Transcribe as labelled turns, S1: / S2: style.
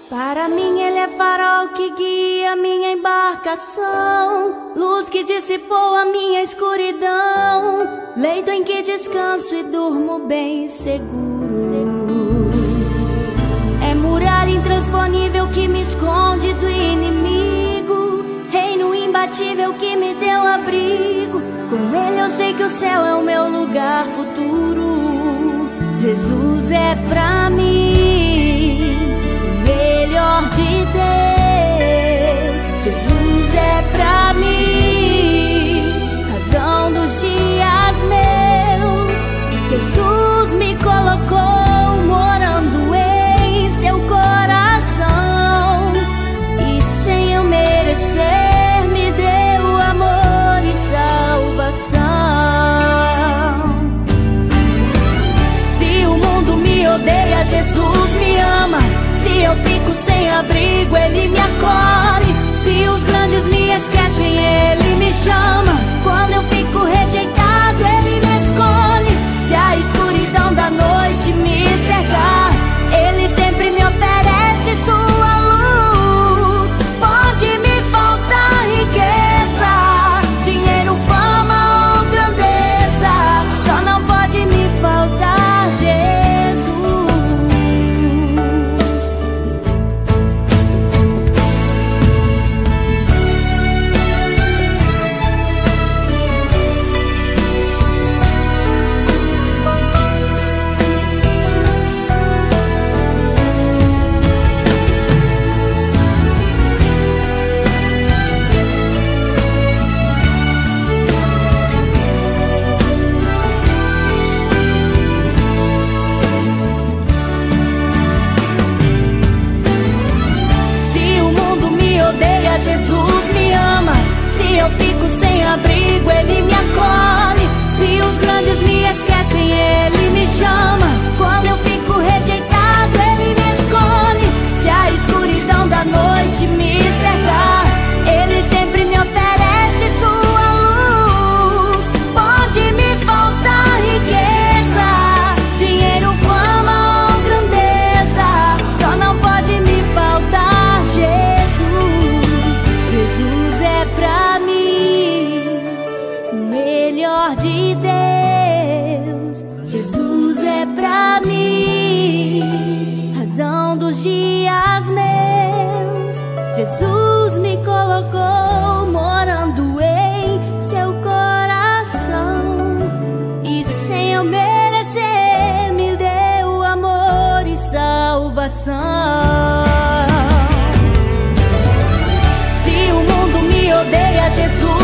S1: Para mim ele é farol que guia minha embarcação, luz que dissipou a minha escuridão, leito em que descanso e durmo bem seguro. É muralha intransponível que me esconde do inimigo, reino imbatível que me deu abrigo. Com ele eu sei que o céu é o meu lugar futuro. Jesus é pra mim o melhor de Deus. Jesus é pra mim razão dos dias meus. Jesus me colocou morando em seu coração, e sem eu merecer me deu amor e salvação. Se o mundo me odeia, Jesus me ama. Se eu fico sem abrigo, ele me acolhe. Se os grandes me esquecem, ele me chama. Quando eu fico rejeitado, ele me escolhe. Se a escuridão da noite me cercar, ele sempre me oferece sua luz. Pode me faltar riqueza, dinheiro, fama ou grandeza, só não pode me faltar Jesus. Jesus me ama. Se eu fico sem abrigo, ele me acolhe. Se os grandes me esquecem, ele me chama. Quando eu fico rejeitado, ele me escolhe. Se a escuridão da noite me cercar, ele sempre me oferece sua luz. Pode me faltar riqueza, dinheiro, fama ou grandeza, só não pode me faltar Jesus. Jesus é pra mim o melhor de Deus. Jesus é pra mim razão dos dias meus. Jesus me colocou morando em seu coração, e sem eu merecer me deu amor e salvação. Se o mundo me odeia, Jesus